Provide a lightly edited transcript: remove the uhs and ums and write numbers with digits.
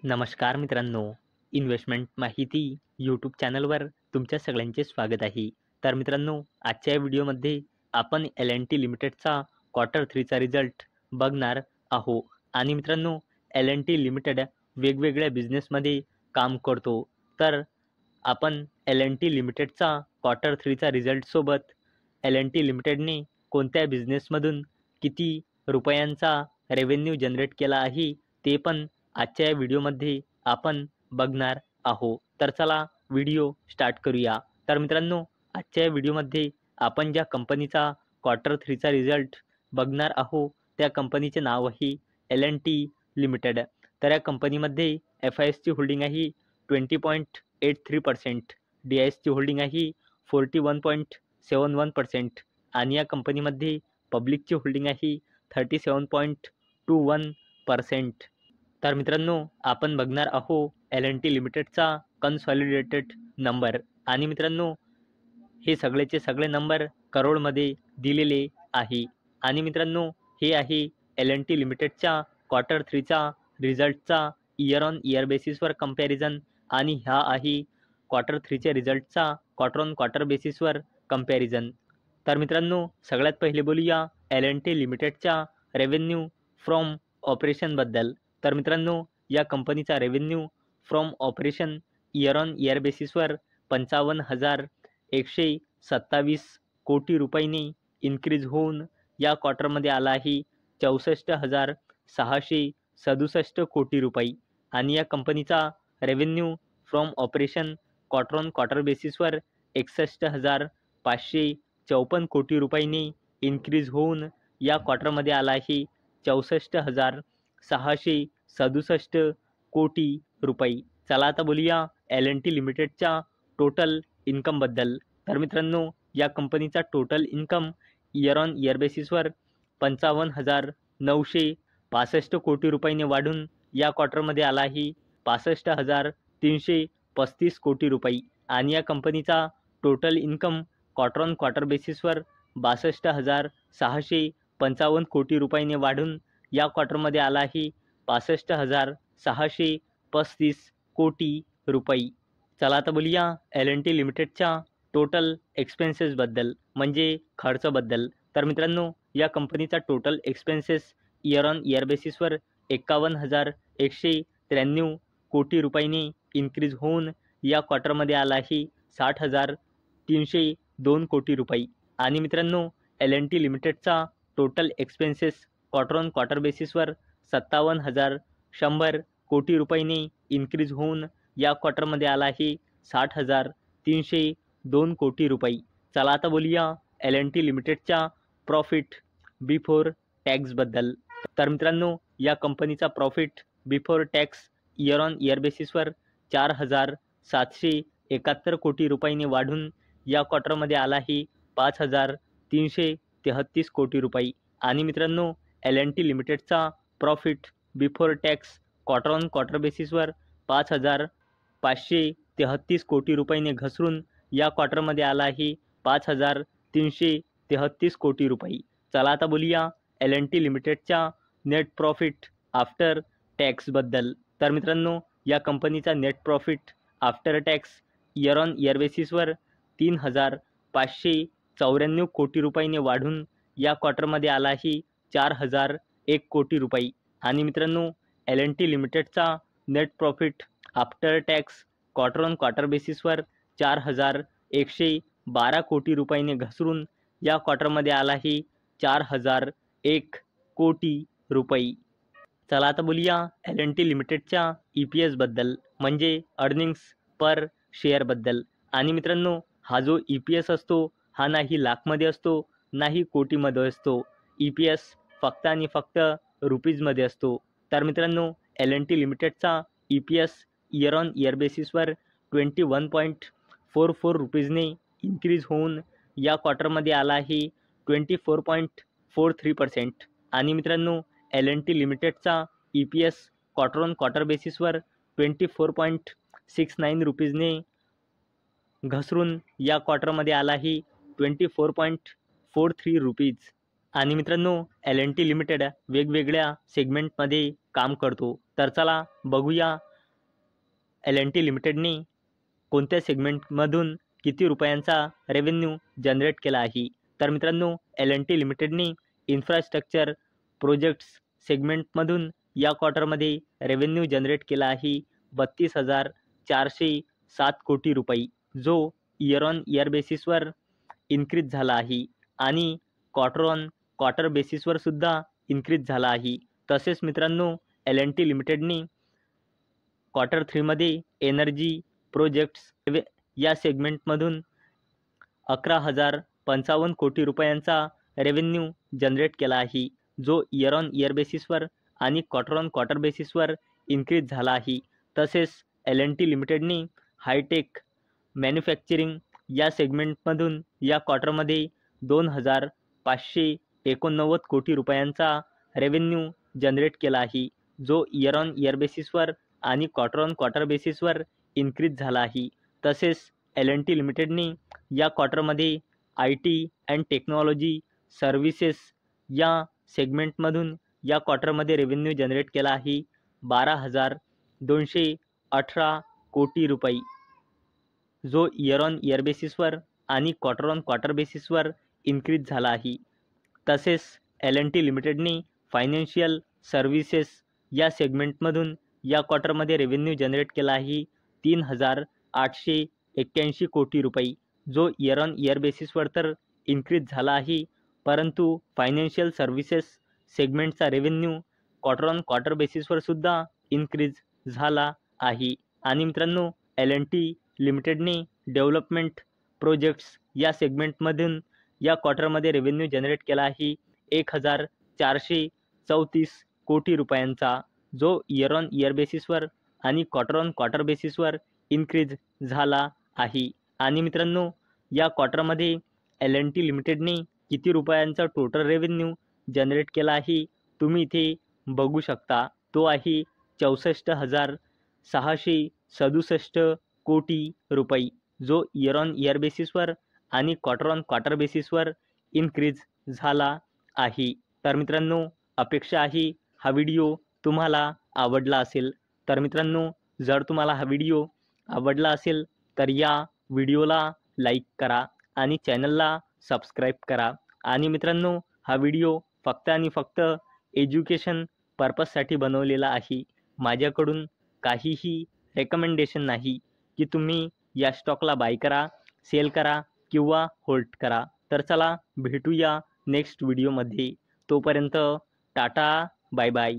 नमस्कार मित्रांनो, इन्व्हेस्टमेंट माहिती यूट्यूब चॅनलवर तुमच्या सगळ्यांचे स्वागत आहे. तर मित्रांनो, आजच्या या व्हिडिओमध्ये आपण L&T लिमिटेडचा क्वार्टर 3चा रिझल्ट बघणार आहोत. आणि मित्रांनो, L&T लिमिटेड वेगवेगळ्या बिझनेसमध्ये काम करतो. तर आपण L&T लिमिटेडचा क्वार्टर 3चा रिझल्टसोबत L&T लिमिटेडने कोणत्या बिझनेसमधून किती रुपयांचा रेव्हेन्यू जनरेट केला आहे, ते पण आजच्या या व्हिडिओमध्ये आपण बघणार आहोत. तर चला व्हिडिओ स्टार्ट करूया. तर मित्रांनो, आजच्या या व्हिडिओमध्ये आपण ज्या कंपनीचा क्वार्टर 3चा रिझल्ट बघणार आहोत, त्या कंपनीचे नाव आहे L&T लिमिटेड. तर या कंपनीमध्ये FISची होल्डिंग आहे 20.83%, DISची होल्डिंग आहे 41.71% आणि या कंपनीमध्ये पब्लिकची होल्डिंग आहे 37.21%. तर मित्रांनो, आपण बघणार आहोत L&T लिमिटेडचा कन्सॉलिडेटेड नंबर. आणि मित्रांनो, हे सगळेचे सगळे नंबर करोडमध्ये दिलेले आहे. आणि मित्रांनो, हे आहे L&T लिमिटेडच्या क्वार्टर 3चा रिझल्टचा इयर ऑन इयर बेसिसवर कंपॅरिझन आणि हा आहे क्वार्टर 3च्या रिझल्टचा क्वार्टर ऑन क्वार्टर बेसिसवर कंपॅरिझन. तर मित्रांनो, सगळ्यात पहिले बोलूया L&T लिमिटेडच्या रेव्हेन्यू फ्रॉम ऑपरेशनबद्दल. तर मित्रांनो, या कंपनीचा revenue from operation year on year बेसिसवर 55,127 कोटी रुपयांनी इन्क्रीज होऊन या क्वार्टरमध्ये आला आहे 64,667 कोटी रुपये. आणि या कंपनीचा revenue from operation quarter on quarter बेसिसवर 61,554 कोटी रुपयांनी इन्क्रीज होऊन या क्वार्टरमध्ये आला आहे 64,667 कोटी रुपये. चला आता बोलूया L&T लिमिटेडच्या टोटल इन्कमबद्दल. तर मित्रांनो, या कंपनीचा total income year on year बेसिसवर 55,965 कोटी रुपयांनी वाढून या क्वार्टरमध्ये आला आहे 65,335 कोटी रुपये. आणि या कंपनीचा total income quarter on quarter बेसिसवर 62,655 कोटी रुपयांनी वाढून या क्वार्टरमध्ये आला आहे 65,635 कोटी रुपये. चला आता बोलूया L&T लिमिटेडच्या टोटल एक्सपेन्सेसबद्दल, म्हणजे खर्चबद्दल. तर मित्रांनो, या कंपनीचा total expenses year on year बेसिसवर 51,193 कोटी रुपयांनी इन्क्रीज होऊन या क्वार्टरमध्ये आला आहे 60,302 कोटी रुपये. आणि मित्रांनो, L&T लिमिटेडचा total expenses quarter on quarter बेसिसवर 57,100 कोटी रुपयांनी इन्क्रीज होऊन या क्वार्टरमध्ये आला आहे 60,302 कोटी रुपये. चला आता बोलूया L&T लिमिटेडच्या प्रॉफिट बिफोर टॅक्सबद्दल. तर मित्रांनो, या कंपनीचा profit before tax year on year बेसिसवर 4,771 कोटी रुपयांनी वाढून या क्वार्टरमध्ये आला आहे 5,333 कोटी रुपये. आणि मित्रांनो, L&T लिमिटेडचा profit before tax quarter on quarter बेसिसवर 5,533 कोटी रुपयांनी घसरून या क्वार्टरमध्ये आला आहे 5,333 कोटी रुपये. चला आता बोलूया L&T लिमिटेडच्या नेट प्रॉफिट आफ्टर टॅक्सबद्दल. तर मित्रांनो, या कंपनीचा net profit after tax year on year बेसिसवर 3,594 कोटी रुपयांनी वाढून या क्वार्टरमध्ये आला आहे 4,001 कोटी रुपये. आणि मित्रांनो, L&T लिमिटेडचा net profit after tax quarter on quarter बेसिसवर 4,112 कोटी रुपयांनी घसरून या क्वार्टरमध्ये आला आहे 4,001 कोटी रुपये. चला आता बोलूया L&T लिमिटेडच्या EPSबद्दल, म्हणजे अर्निंग्स पर शेअरबद्दल. आणि मित्रांनो, हा जो EPS असतो, हा नाही लाखमध्ये असतो, नाही कोटीमध्ये असतो. EPS फक्त आणि फक्त रुपीजमध्ये असतो. तर मित्रांनो, L&T लिमिटेडचा EPS year on year बेसिसवर 21.44 रुपीजने इन्क्रीज होऊन या क्वार्टरमध्ये आला आहे 24.43%. आणि मित्रांनो, L&T लिमिटेडचा EPS quarter on quarter बेसिसवर 24.69 रुपीजने घसरून या क्वार्टरमध्ये आला आहे 24.43 रुपीज. आणि मित्रांनो, L&T लिमिटेड वेगवेगळ्या सेगमेंटमध्ये काम करतो. तर चला बघूया L&T लिमिटेडने कोणत्या सेगमेंटमधून किती रुपयांचा रेव्हेन्यू जनरेट केला आहे? तर मित्रांनो, L&T लिमिटेडने इन्फ्रास्ट्रक्चर प्रोजेक्ट्स सेगमेंटमधून या क्वार्टरमध्ये रेव्हेन्यू जनरेट केला आहे 32,407 कोटी रुपये, जो इयर ऑन इयर बेसिसवर इन्क्रीज झाला आहे आणि क्वार्टर ऑन क्वार्टर बेसिसवर सुद्धा इन्क्रीज झाला आहे. तसेच मित्रांनो, L&T लिमिटेडने क्वार्टर 3मध्ये एनर्जी प्रोजेक्ट्स या सेगमेंटमधून 11,055 कोटी रुपयांचा रेव्हेन्यू जनरेट केला आहे, जो इयर ऑन इयर बेसिसवर आणि क्वार्टर ऑन क्वार्टर बेसिसवर इन्क्रीज झाला आहे. तसेच L&T लिमिटेडने हायटेक मॅन्युफॅक्चरिंग या सेगमेंटमधून या क्वार्टरमध्ये 2,589 कोटी रुपयांचा रेव्हेन्यू जनरेट केला आहे, जो इयर ऑन इयर बेसिसवर आणि क्वार्टर ऑन क्वार्टर बेसिसवर इन्क्रीज झाला आहे. तसेच L&T लिमिटेडने या क्वार्टरमध्ये IT अँड टेक्नॉलॉजी सर्व्हिसेस या सेगमेंटमधून या क्वार्टरमध्ये रेव्हेन्यू जनरेट केला आहे 12,218 कोटी रुपये, जो इयर ऑन इयर बेसिसवर आणि क्वार्टर ऑन क्वार्टर बेसिसवर इन्क्रीज झाला आहे. तसेच L&T लिमिटेडने फायनान्शियल सर्व्हिसेस या सेगमेंटमधून या क्वार्टरमध्ये रेव्हेन्यू जनरेट केला आहे 3,881 कोटी रुपये, जो इयर ऑन इयर बेसिसवर तर इन्क्रीज झाला आहे, परंतु फायनान्शियल सर्व्हिसेस सेगमेंटचा रेव्हेन्यू क्वार्टर ऑन क्वार्टर बेसिसवर सुद्धा इन्क्रीज झाला आहे. आणि मित्रांनो, L&T लिमिटेडने डेव्हलपमेंट प्रोजेक्ट्स या सेगमेंटमधून या क्वार्टरमध्ये रेव्हेन्यू जनरेट केला आहे 1,434 कोटी रुपयांचा, जो इयर ऑन इयर बेसिसवर आणि क्वार्टर ऑन क्वार्टर बेसिसवर इन्क्रीज झाला आहे. आणि मित्रांनो, या क्वार्टरमध्ये L&T लिमिटेडने किती रुपयांचा टोटल रेव्हेन्यू जनरेट केला आहे तुम्ही इथे बघू शकता. तो आहे 64,667 कोटी रुपये, जो इयर ऑन इयर बेसिसवर आणि क्वार्टर ऑन क्वार्टर बेसिसवर इन्क्रीज झाला आहे. तर मित्रांनो, अपेक्षा आहे हा व्हिडिओ तुम्हाला आवडला असेल. तर मित्रांनो, जर तुम्हाला हा व्हिडिओ आवडला असेल तर या व्हिडिओला लाईक करा आणि चॅनलला सबस्क्राईब करा. आणि मित्रांनो, हा व्हिडिओ फक्त आणि फक्त एज्युकेशन पर्पजसाठी बनवलेला आहे. माझ्याकडून काहीही रेकमेंडेशन नाही की तुम्ही या स्टॉकला बाय करा, सेल करा किंवा होल्ड करा. तर चला भेटूया नेक्स्ट व्हिडिओमध्ये. तोपर्यंत टाटा, बाय बाय.